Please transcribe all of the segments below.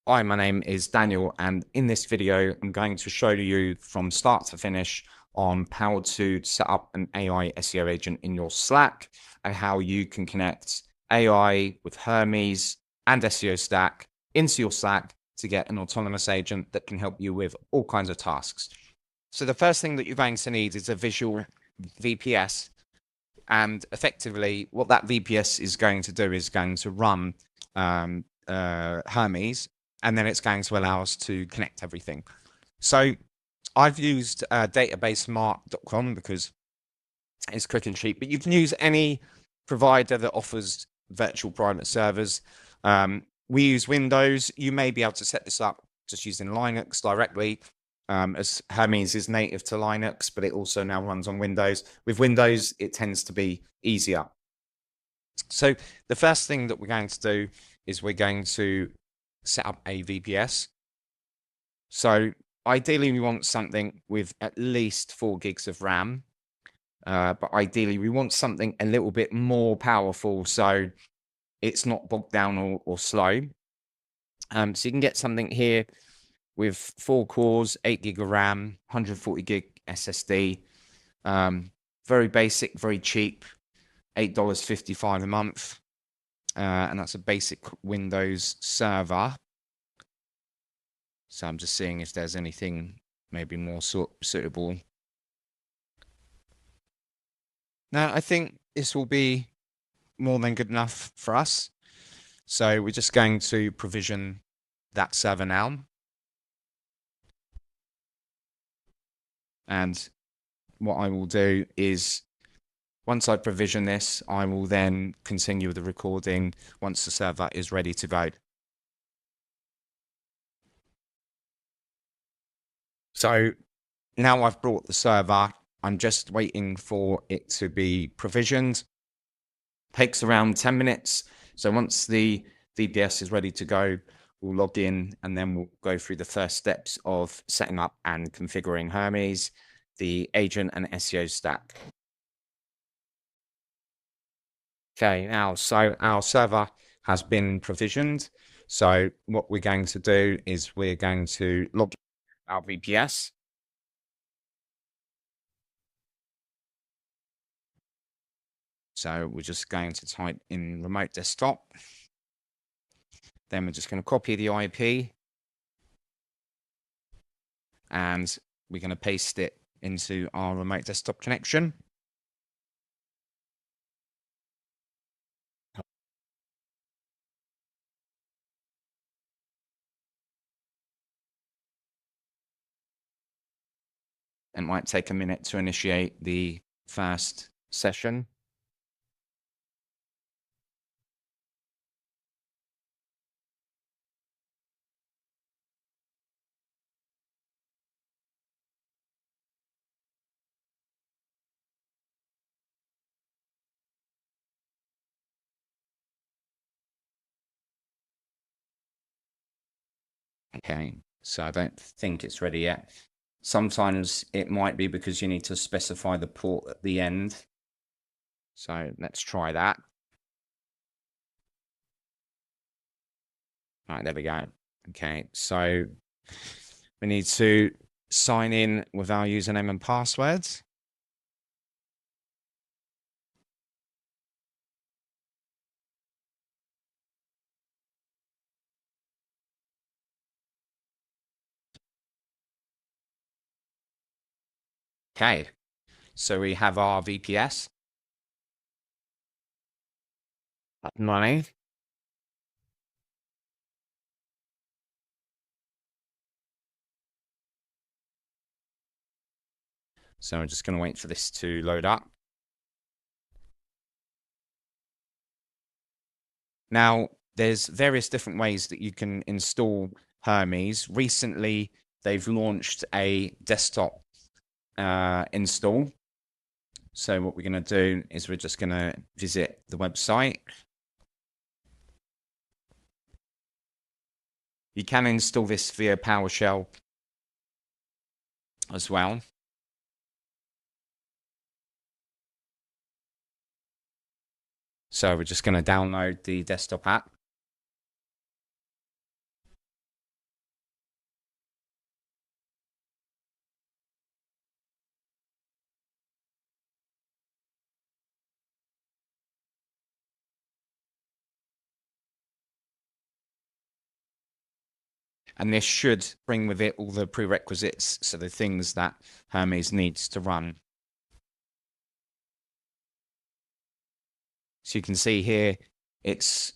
Hi, my name is Daniel, and in this video, I'm going to show you from start to finish on how to set up an AI SEO agent in your Slack and how you can connect AI with Hermes and SEO Stack into your Slack to get an autonomous agent that can help you with all kinds of tasks. So the first thing that you're going to need is a visual VPS. And effectively, what that VPS is going to do is going to run Hermes, and then it's going to allow us to connect everything. So I've used databasemart.com because it's quick and cheap, but you can use any provider that offers virtual private servers. We use Windows. You may be able to set this up just using Linux directly, as Hermes is native to Linux, but it also now runs on Windows. With Windows, it tends to be easier. So the first thing that we're going to do is we're going to set up a VPS. So ideally, we want something with at least 4 gigs of RAM. But ideally, we want something a little bit more powerful so it's not bogged down or slow. So you can get something here with 4 cores, 8 gig of RAM, 140 gig SSD. Very basic, very cheap, $8.55 a month. And that's a basic Windows server. So I'm just seeing if there's anything maybe more suitable. Now, I think this will be more than good enough for us. So we're just going to provision that server now. And what I will do is once I provision this, I will then continue the recording once the server is ready to go. So now I've brought the server, I'm just waiting for it to be provisioned. Takes around 10 minutes. So once the VPS is ready to go, we'll log in and then we'll go through the first steps of setting up and configuring Hermes, the agent and SEO stack. Okay, now, so our server has been provisioned. So what we're going to do is we're going to log our VPS. So we're just going to type in remote desktop. Then we're just going to copy the IP and we're going to paste it into our remote desktop connection. It might take a minute to initiate the first session. Okay, so I don't think it's ready yet. Sometimes it might be because you need to specify the port at the end. So let's try that. All right, there we go. Okay, so we need to sign in with our username and passwords. Okay, so we have our VPS. Money. So I'm just going to wait for this to load up. Now, there's various different ways that you can install Hermes. Recently, they've launched a desktop install. So what we're going to do is we're just going to visit the website. You can install this via PowerShell as well. So we're just going to download the desktop app. And this should bring with it all the prerequisites, so the things that Hermes needs to run. So you can see here, it's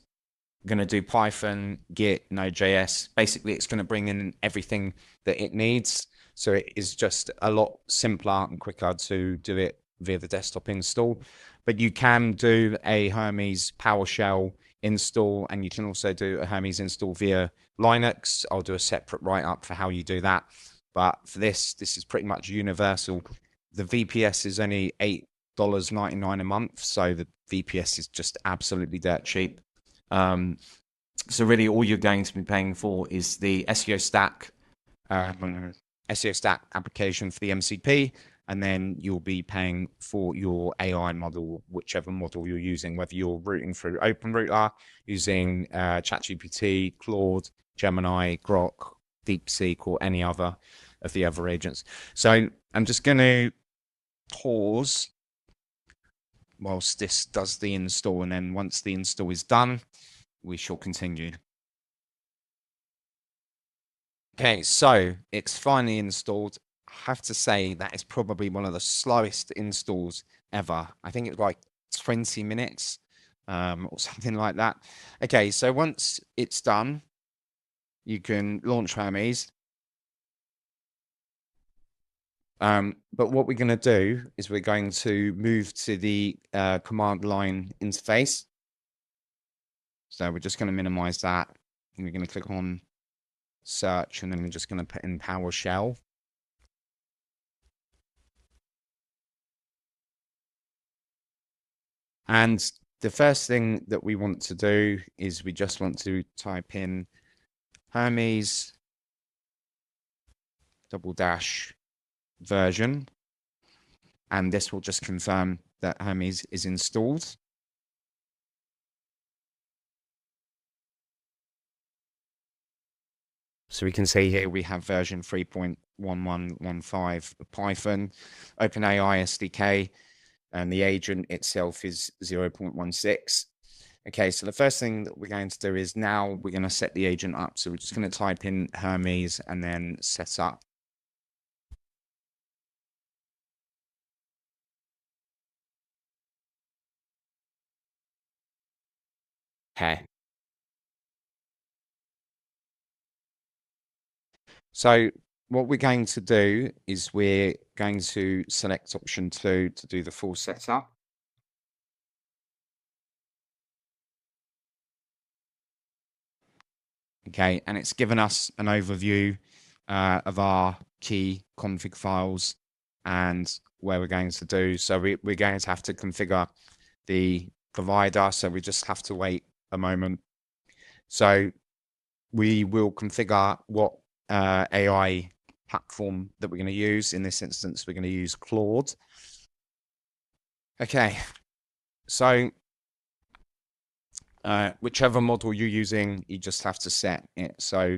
going to do Python, Git, Node.js. Basically, it's going to bring in everything that it needs. So it is just a lot simpler and quicker to do it via the desktop install. But you can do a Hermes PowerShell install, and you can also do a Hermes install via Linux. I'll do a separate write-up for how you do that. But for this is pretty much universal. The VPS is only $8.99 a month. So the VPS is just absolutely dirt cheap. So really all you're going to be paying for is the SEO Stack, SEO Stack application for the MCP, and then you'll be paying for your AI model, whichever model you're using, whether you're routing through OpenRouter, using ChatGPT, Claude, Gemini, Grok, DeepSeek, or any other of the other agents. So I'm just going to pause whilst this does the install, and then once the install is done, we shall continue. Okay, so it's finally installed. I have to say that is probably one of the slowest installs ever. I think it's like 20 minutes or something like that. Okay, so once it's done, you can launch Hermes. But what we're going to do is we're going to move to the command line interface. So we're just going to minimize that, and we're going to click on search, and then we're just going to put in PowerShell. And the first thing that we want to do is we just want to type in Hermes _version, and this will just confirm that Hermes is installed. So we can see here we have version 3.1115 of Python, OpenAI SDK, and the agent itself is 0.16. Okay, so the first thing that we're going to do is now we're going to set the agent up. So we're just going to type in Hermes and then set up. Okay. So what we're going to do is we're going to select option 2 to do the full setup. Okay, and it's given us an overview of our key config files and where we're going to do. So we're going to have to configure the provider. So we just have to wait a moment. So we will configure what AI platform that we're going to use. In this instance, we're going to use Claude. Okay, so whichever model you're using, you just have to set it. So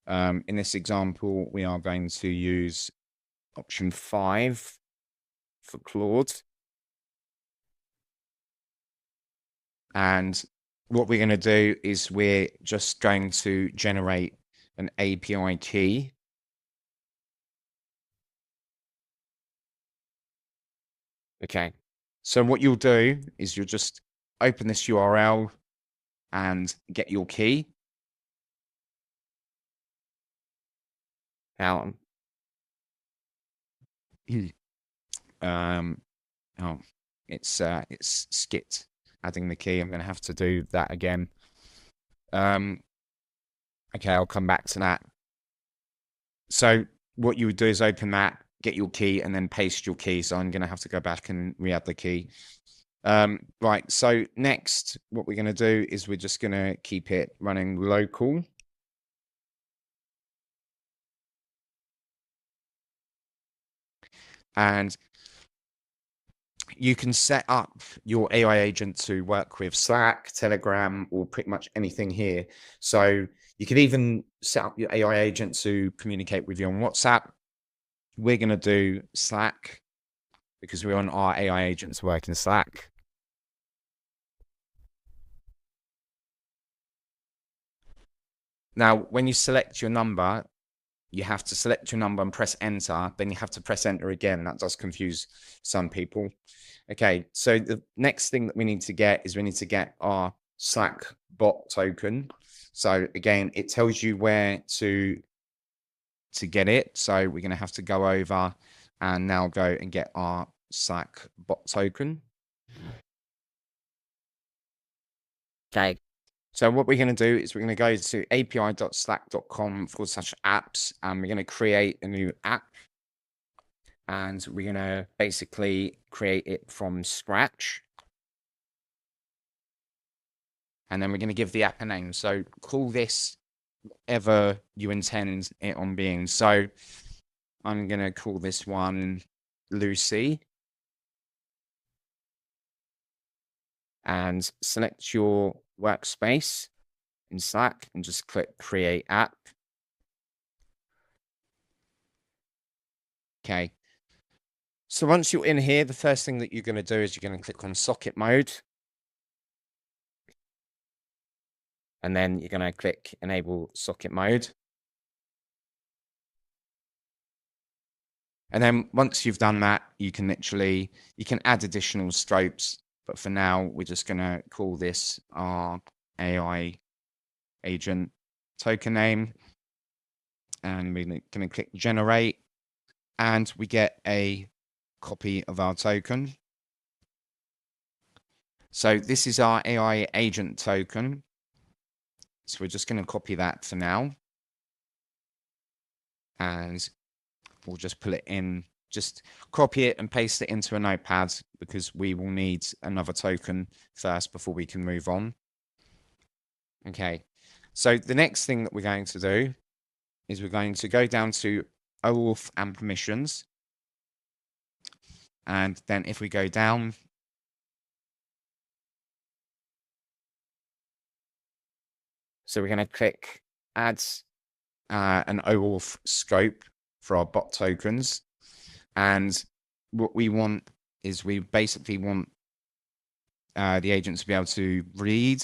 in this example, we are going to use option 5 for Claude. And what we're going to do is we're just going to generate an API key. Okay, so what you'll do is you'll just open this URL and get your key. Now, oh, it's skipped adding the key. I'm going to have to do that again. Okay, I'll come back to that. So what you would do is open that, get your key, and then paste your key. So I'm going to have to go back and re-add the key. Right, so next, what we're going to do is we're just going to keep it running local. And you can set up your AI agent to work with Slack, Telegram, or pretty much anything here. So you can even set up your AI agent to communicate with you on WhatsApp. We're going to do Slack because we want our AI agents to work in Slack. Now, when you select your number, you have to select your number and press enter. Then you have to press enter again. That does confuse some people. Okay, so the next thing that we need to get is we need to get our Slack bot token. So again, it tells you where to get it. So we're going to have to go over and now go and get our Slack bot token. Okay. So what we're going to do is we're going to go to api.slack.com/apps and we're going to create a new app. And we're going to basically create it from scratch. And then we're going to give the app a name. So call this whatever you intend it on being. So I'm going to call this one Lucy. And select your workspace in Slack and just click Create App. Okay. So once you're in here, the first thing that you're going to do is you're going to click on Socket Mode. And then you're going to click Enable Socket Mode. And then once you've done that, you can add additional scopes. But for now, we're just going to call this our AI agent token name. And we're going to click Generate. And we get a copy of our token. So this is our AI agent token. So we're just going to copy that for now. And we'll just pull it in, just copy it and paste it into a notepad because we will need another token first before we can move on. Okay. So the next thing that we're going to do is we're going to go down to OAuth and permissions. And then if we go down, so we're going to click add an OAuth scope for our bot tokens. And what we want is we basically want the agent to be able to read,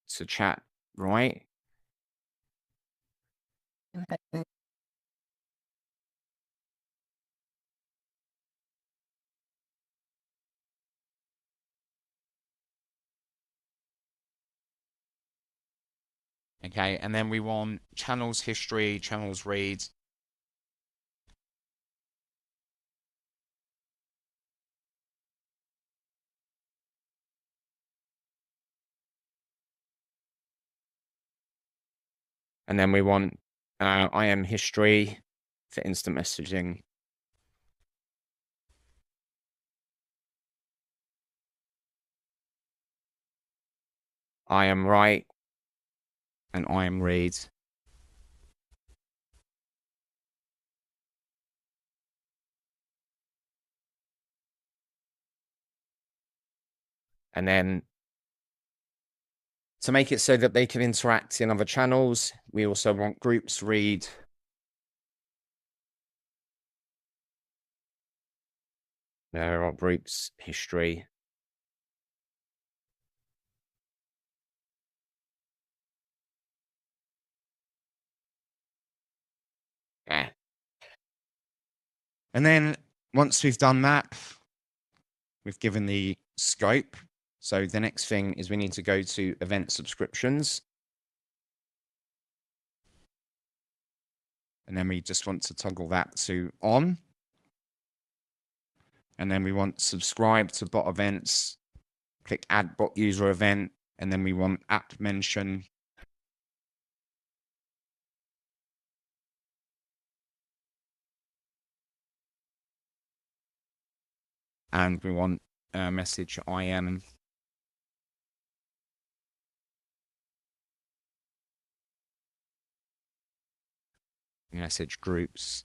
to chat, right? Okay, and then we want channels history, channels read. And then we want IM history for instant messaging. I am right and I am read. And then to make it so that they can interact in other channels, we also want groups read. There are groups history. Yeah. And then once we've done that, we've given the scope. So the next thing is we need to go to event subscriptions. And then we just want to toggle that to on. And then we want subscribe to bot events, click add bot user event, and then we want app mention. And we want message IM. Message groups.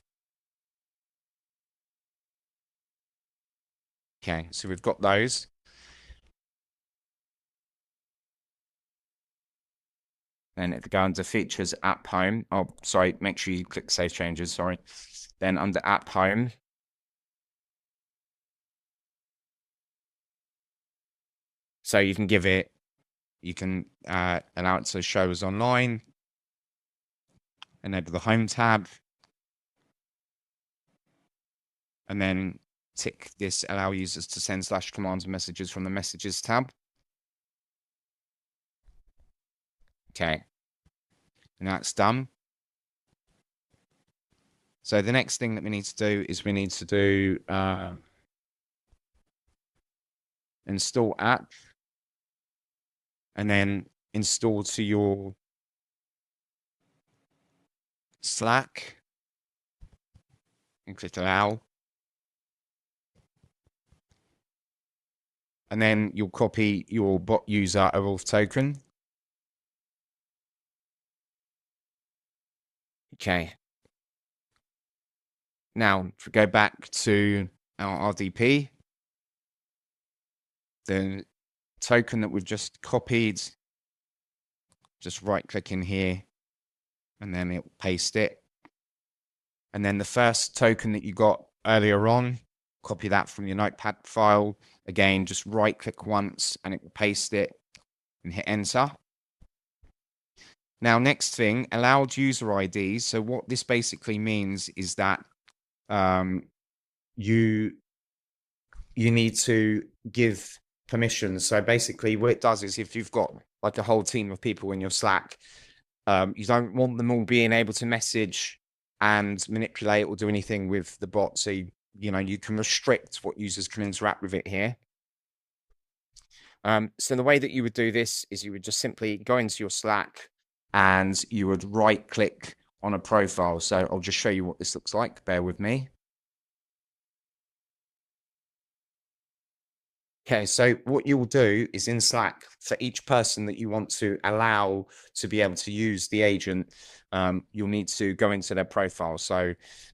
Okay, so we've got those. Then if we go under features app home, oh, sorry, make sure you click save changes, sorry. Then under app home, so you can give it You can allow it to show as online, enable the home tab, and then tick this allow users to send / commands and messages from the messages tab. Okay, and that's done. So the next thing that we need to do is we need to do install app, and then install to your Slack and click allow. And then you'll copy your bot user auth token. Okay. Now, if we go back to our RDP, the token that we've just copied, just right click in here, and then it'll paste it. And then the first token that you got earlier on, copy that from your notepad file. Again, just right click once and it will paste it and hit enter. Now, next thing, allowed user IDs. So what this basically means is that you need to give permission. So basically what it does is if you've got like a whole team of people in your Slack, you don't want them all being able to message and manipulate or do anything with the bot. So, you can restrict what users can interact with it here. So the way that you would do this is you would just simply go into your Slack and you would right click on a profile. So I'll just show you what this looks like. Bear with me. Okay, so what you'll do is in Slack, for each person that you want to allow to be able to use the agent, you'll need to go into their profile. So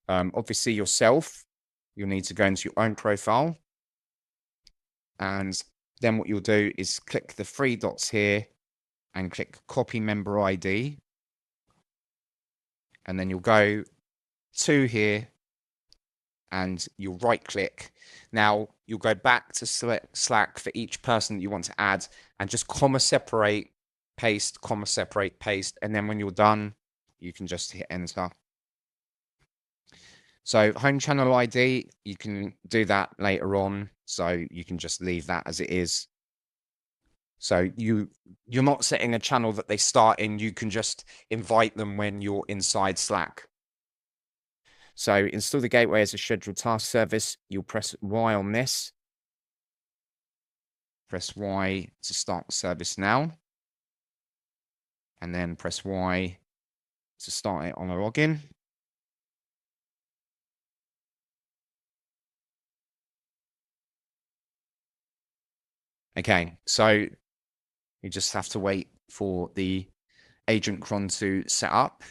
obviously yourself, you'll need to go into your own profile. And then what you'll do is click the three dots here and click copy member ID. And then you'll go to here and you'll right click. Now you'll go back to Slack for each person that you want to add and just comma separate, paste, comma separate, paste. And then when you're done, you can just hit enter. So home channel ID, you can do that later on. So you can just leave that as it is. So you're not setting a channel that they start in. You can just invite them when you're inside Slack. So install the gateway as a scheduled task service. You'll press Y on this. Press Y to start the service now. And then press Y to start it on a login. Okay, so you just have to wait for the agent cron to set up.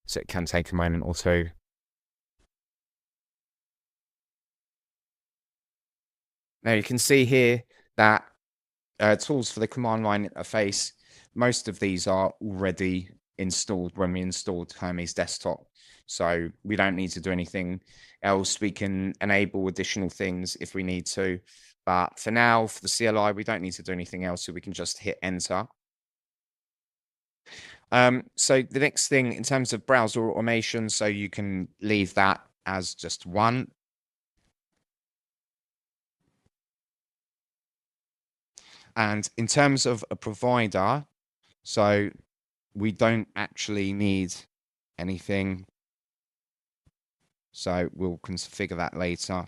So it can take a moment or two. Now you can see here that tools for the command line interface, most of these are already installed when we installed Hermes Desktop. So we don't need to do anything else. We can enable additional things if we need to. But for now, for the CLI, we don't need to do anything else. So we can just hit enter. So the next thing in terms of browser automation, so you can leave that as just one. And in terms of a provider, so we don't actually need anything. So we'll configure that later.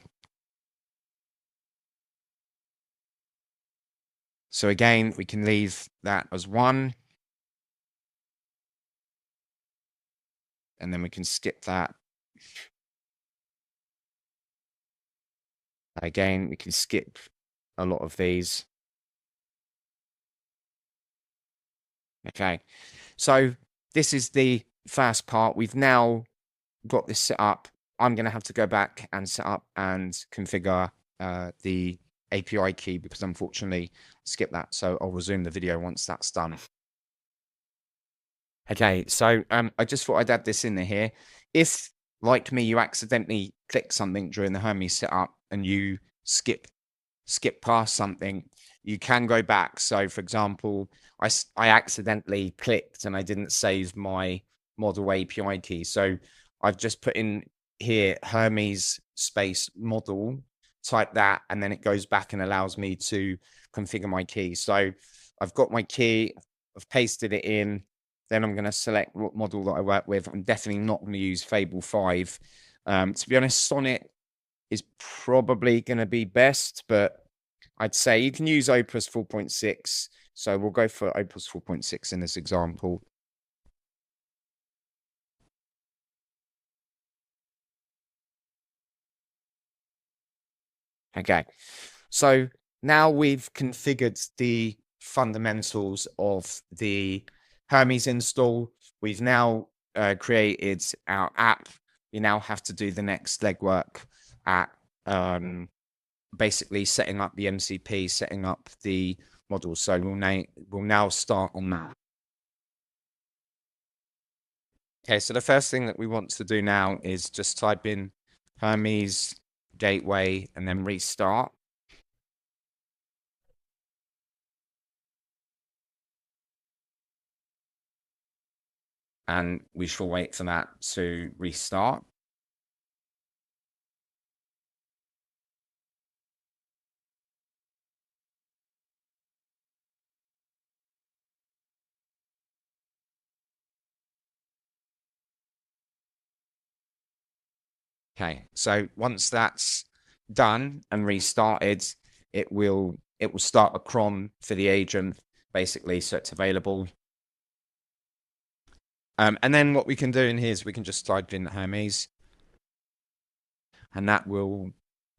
So again, we can leave that as one. And then we can skip that. Again, we can skip a lot of these. Okay, so this is the first part. We've now got this set up. I'm going to have to go back and set up and configure the API key because unfortunately skip that. So I'll resume the video once that's done. Okay, so I just thought I'd add this in here. If, like me, you accidentally click something during the Hermes setup and you skip past something, you can go back. So for example, I accidentally clicked and I didn't save my model API key. So I've just put in here Hermes space model, type that, and then it goes back and allows me to configure my key. So I've got my key, I've pasted it in, then I'm going to select what model that I work with. I'm definitely not going to use Fable 5. To be honest, Sonnet is probably going to be best, but I'd say you can use Opus 4.6. So we'll go for Opus 4.6 in this example. Okay, so now we've configured the fundamentals of the Hermes install. We've now created our app. You now have to do the next legwork at basically setting up the MCP, setting up the model. So we'll now start on that. Okay, so the first thing that we want to do now is just type in Hermes gateway and then restart. And we shall wait for that to restart. Okay, so once that's done and restarted, it will start a cron for the agent, basically, so it's available. And then what we can do in here is we can just type in Hermes, and that will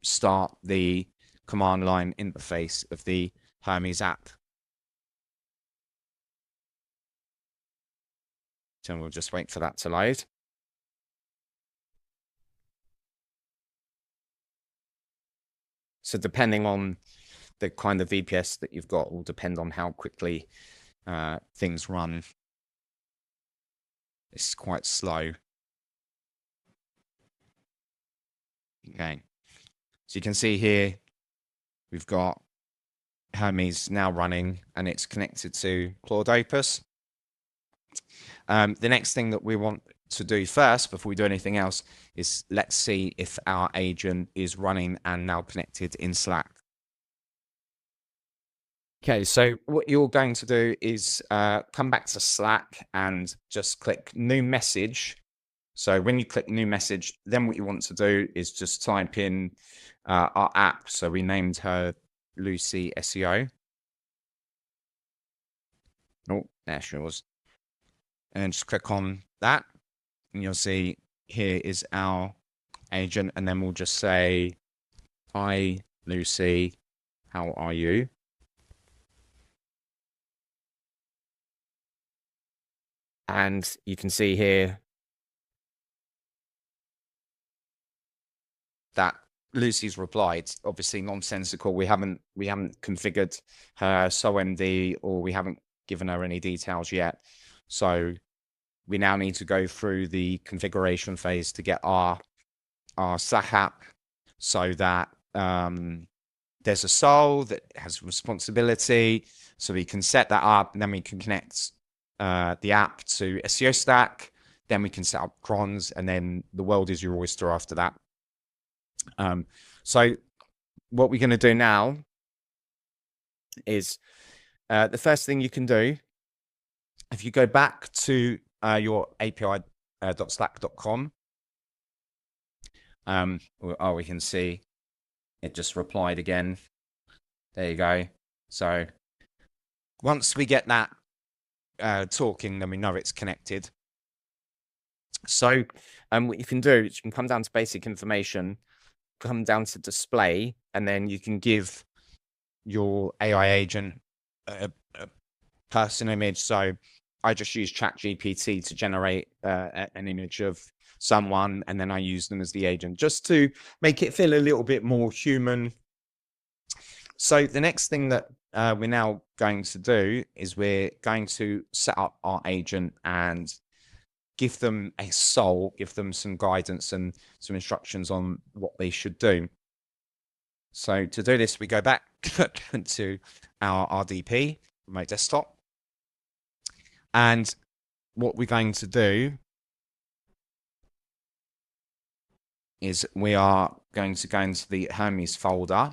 start the command line interface of the Hermes app. So we'll just wait for that to load. So depending on the kind of VPS that you've got will depend on how quickly things run. It's quite slow. Okay, so you can see here we've got Hermes now running and it's connected to Claude Opus. The next thing that we want to do first before we do anything else is let's see if our agent is running and now connected in Slack. Okay, so what you're going to do is come back to Slack and just click new message. So when you click new message, then what you want to do is just type in our app. So we named her Lucy SEO. Oh, there she was. And just click on that and you'll see here is our agent. And then we'll just say, hi, Lucy, how are you? And you can see here that Lucy's replied, obviously nonsensical. We haven't configured her SOMD or we haven't given her any details yet. So we now need to go through the configuration phase to get our Slack app so that there's a soul that has responsibility. So we can set that up and then we can connect the app to SEO Stack. Then we can set up crons and then the world is your oyster after that. So what we're going to do now is the first thing you can do, if you go back to your api.slack.com, we can see it just replied again. There you go. So once we get that talking, then we know it's connected. So what you can do is you can come down to basic information, come down to display, and then you can give your AI agent a person image. So I just use ChatGPT to generate an image of someone, and then I use them as the agent just to make it feel a little bit more human. So the next thing that we're now going to do is we're going to set up our agent and give them a soul, give them some guidance and some instructions on what they should do. So to do this, we go back to our RDP, my desktop. And what we're going to do is we are going to go into the Hermes folder.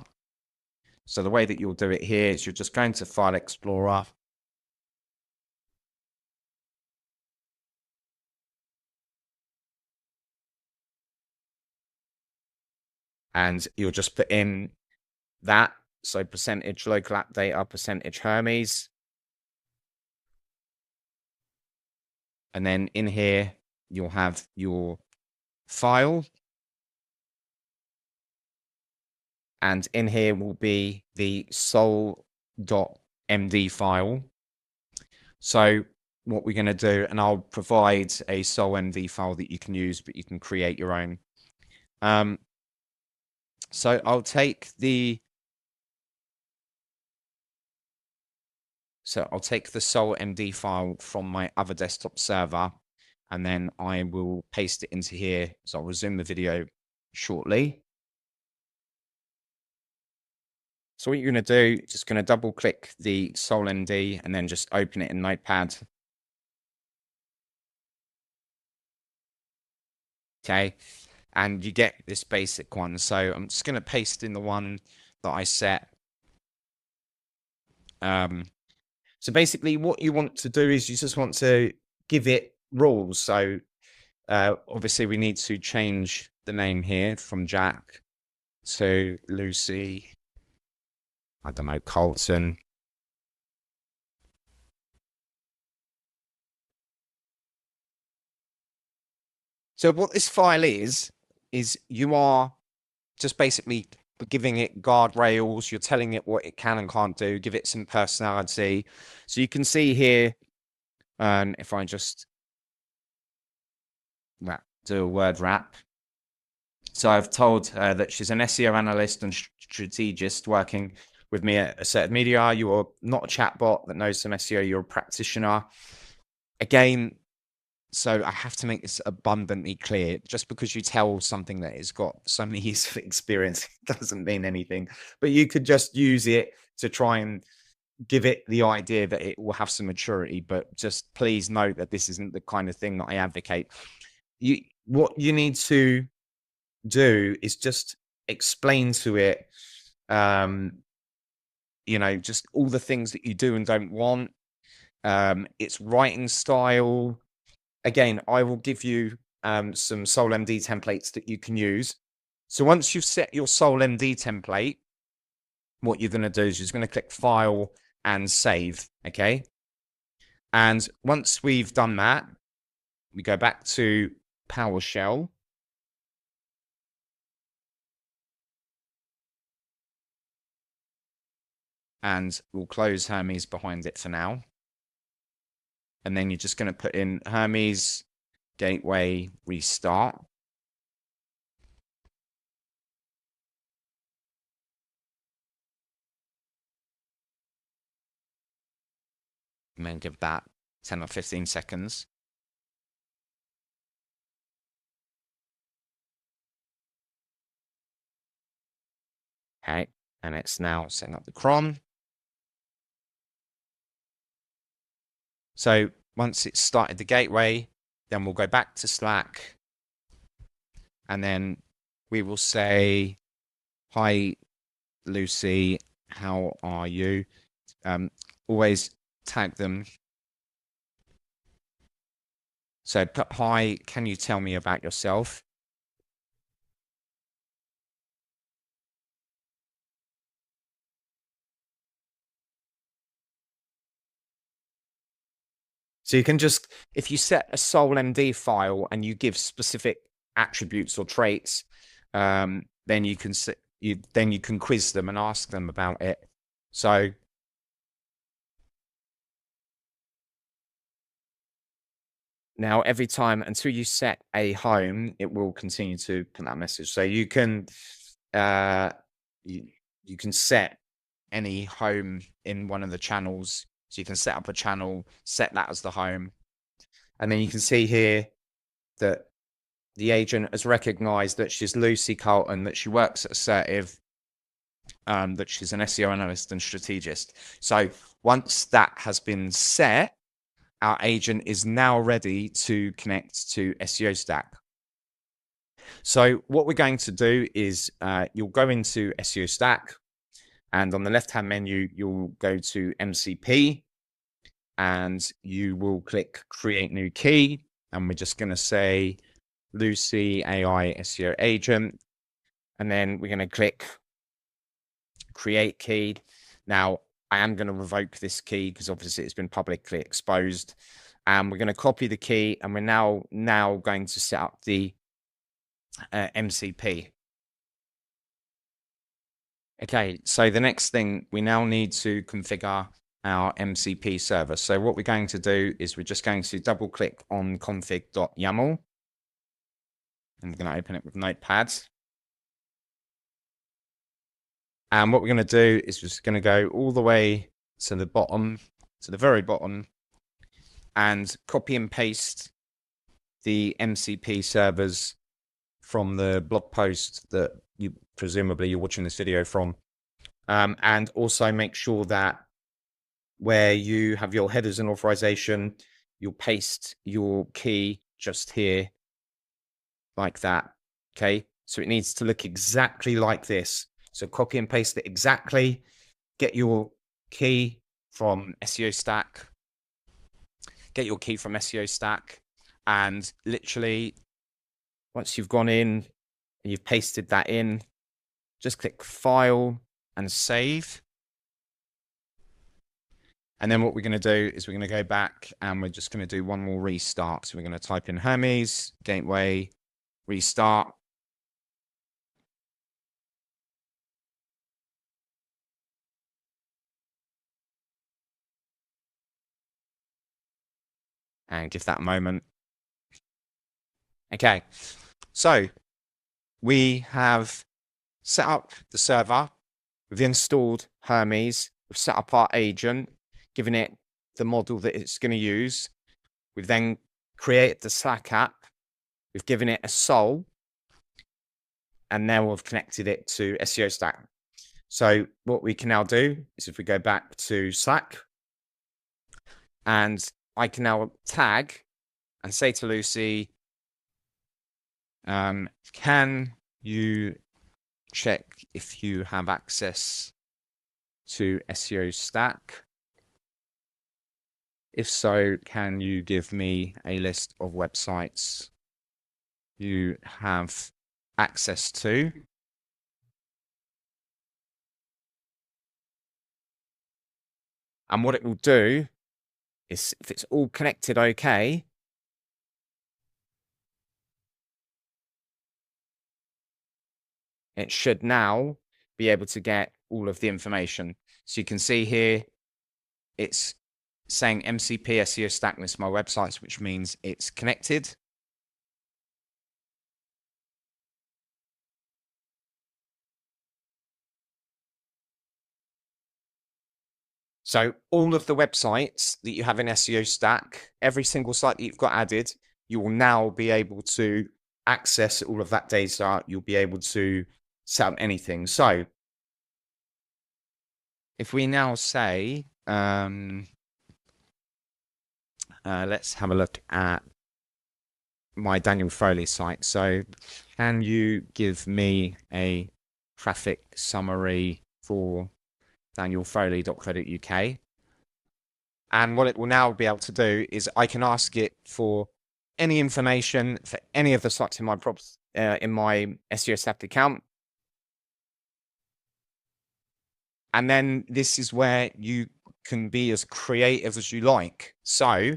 So the way that you'll do it here is you're just going to File Explorer. And you'll just put in that. So percentage local app data, percentage Hermes. And then in here, you'll have your file. And in here will be the sol.md file. So what we're going to do, and I'll provide a sol.md file that you can use, but you can create your own. So I'll take the sol.md file from my other desktop server, and then I will paste it into here. So I'll resume the video shortly. So what you're going to do, just going to double click the sol.md and then just open it in Notepad. Okay, and you get this basic one. So I'm just going to paste in the one that I set. So basically what you want to do is you just want to give it rules. So obviously we need to change the name here from Jack to Lucy, I don't know, Colton. So what this file is you are just basically giving it guardrails. You're telling it what it can and can't do, give it some personality. So you can see here, and if I just do a word wrap. So I've told her that she's an SEO analyst and strategist working with me at Assertive Media. You're not a chatbot that knows some SEO, you're a practitioner. Again, so I have to make this abundantly clear. Just because you tell something that it's got so many years of experience doesn't mean anything. But you could just use it to try and give it the idea that it will have some maturity. But just please note that this isn't the kind of thing that I advocate. What you need to do is just explain to it, you know, just all the things that you do and don't want. Its writing style. Again, I will give you some sol.md templates that you can use. So once you've set your sol.md template, what you're going to do is you're going to click File and Save. Okay. And once we've done that, we go back to PowerShell. And we'll close Hermes behind it for now. And then you're just going to put in Hermes gateway restart. And then give that 10 or 15 seconds. Okay, and it's now setting up the cron. So once it's started the gateway, then we'll go back to Slack. And then we will say, hi, Lucy, how are you? Always tag them. So put, hi, can you tell me about yourself? So you can just, if you set a sol.md file and you give specific attributes or traits, then you can quiz them and ask them about it. So now every time until you set a home, it will continue to put that message. So you can you can set any home in one of the channels. So you can set up a channel, set that as the home. And then you can see here, that the agent has recognized that she's Lucy Carlton, that she works at Assertive, that she's an SEO analyst and strategist. So once that has been set, our agent is now ready to connect to SEO Stack. So what we're going to do is you'll go into SEO Stack, and on the left-hand menu, you'll go to MCP, and you will click Create New Key, and we're just going to say Lucy AI SEO Agent, and then we're going to click Create Key. Now, I am going to revoke this key because obviously it's been publicly exposed, and we're going to copy the key, and we're now going to set up the MCP. Okay, so the next thing, we now need to configure our MCP server. So what we're going to do is we're just going to double click on config.yaml, and we're going to open it with Notepad. And what we're going to do is just going to go all the way to the bottom, to the very bottom, and copy and paste the MCP servers from the blog post that you presumably you're watching this video from. And also make sure that where you have your headers and authorization, you'll paste your key just here like that. Okay, so it needs to look exactly like this. So copy and paste it exactly. Get your key from SEO Stack. Get your key from SEO Stack, and literally once you've gone in and you've pasted that in, just click File and Save. And then what we're going to do is we're going to go back and we're just going to do one more restart. So we're going to type in Hermes, Gateway, Restart. And give that a moment. Okay, so we have set up the server, we've installed Hermes, we've set up our agent, given it the model that it's going to use. We've then created the Slack app, we've given it a soul, and now we've connected it to SEO Stack. So what we can now do is if we go back to Slack, and I can now tag and say to Lucy, can you check if you have access to SEO Stack? If so, can you give me a list of websites you have access to? And what it will do is, if it's all connected okay, it should now be able to get all of the information. So you can see here, it's saying MCP SEO Stack lists my websites, which means it's connected. So all of the websites that you have in SEO Stack, every single site that you've got added, you will now be able to access all of that data. You'll be able to set up anything. So if we now say, let's have a look at my Daniel Foley site. So can you give me a traffic summary for danielfoley.co.uk? And what it will now be able to do is I can ask it for any information for any of the sites in my SEO Stack account. And then this is where you can be as creative as you like. So,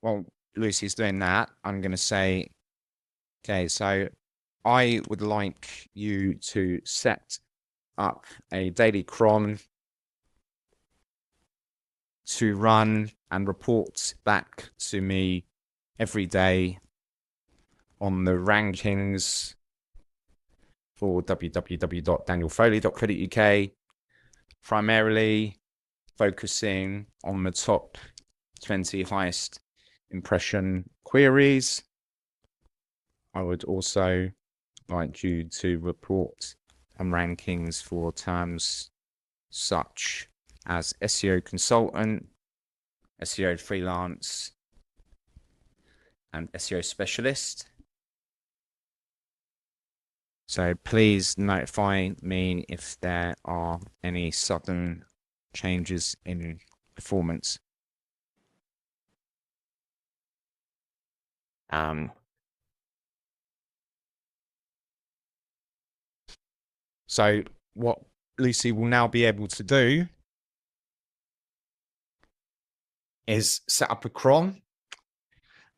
while Lucy's doing that, I'm going to say, okay, so I would like you to set up a daily cron to run and report back to me every day on the rankings for www.danielfoley.co.uk, primarily focusing on the top 20 highest impression queries. I would also like you to report and rankings for terms such as SEO consultant, SEO freelance, and SEO specialist. So please notify me if there are any sudden changes in performance. So what Lucy will now be able to do is set up a cron,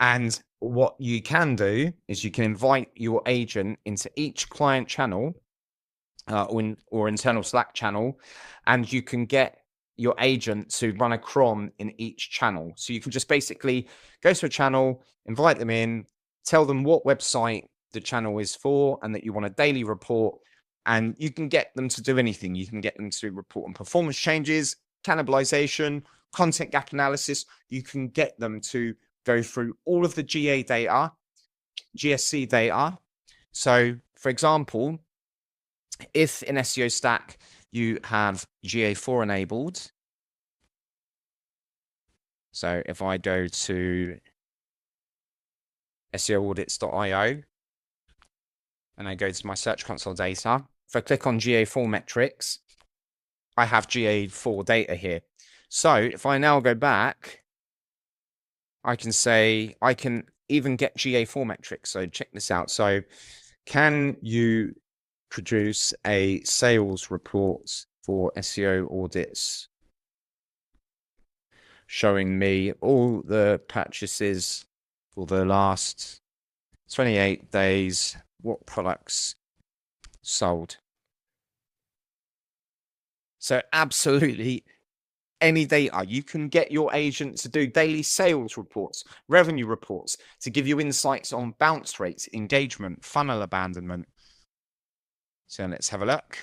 and what you can do is you can invite your agent into each client channel or internal Slack channel, and you can get your agent to run a cron in each channel. So you can just basically go to a channel, invite them in, tell them what website the channel is for and that you want a daily report, and you can get them to do anything. You can get them to report on performance changes, cannibalization, content gap analysis. You can get them to go through all of the GA data, GSC data. So for example, if in SEO Stack you have GA4 enabled, so if I go to SEOaudits.io and I go to my Search Console data, if I click on GA4 metrics, I have GA4 data here. So if I now go back, I can say, I can even get GA4 metrics. So check this out. So can you produce a sales report for SEO audits showing me all the purchases for the last 28 days, what products sold. So absolutely any data. You can get your agent to do daily sales reports, revenue reports, to give you insights on bounce rates, engagement, funnel abandonment. So let's have a look.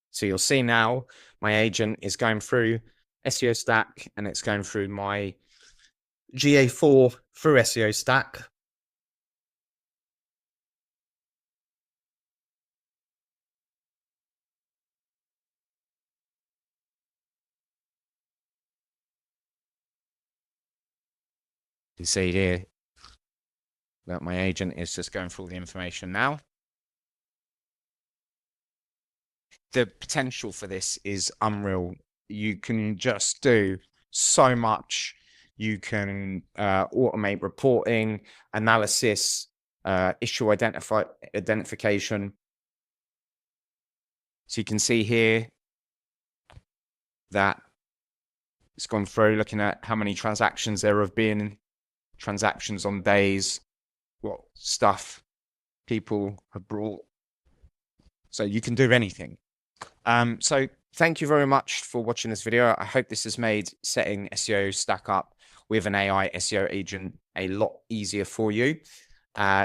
So you'll see now my agent is going through SEO Stack and it's going through my GA4 through SEO Stack. You see here that my agent is just going through all the information now. The potential for this is unreal. You can just do so much. You can automate reporting, analysis, issue identification. So you can see here that it's gone through looking at how many transactions there have been, transactions on days, what stuff people have brought. So you can do anything. So thank you very much for watching this video. I hope this has made setting SEO Stack up with an AI SEO agent a lot easier for you.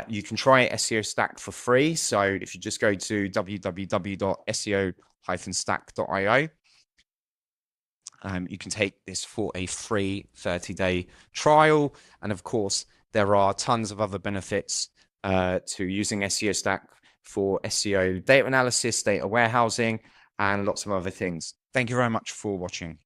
You can try SEO Stack for free. So if you just go to www.seo-stack.io, you can take this for a free 30-day trial. And of course, there are tons of other benefits to using SEO Stack for SEO data analysis, data warehousing, and lots of other things. Thank you very much for watching.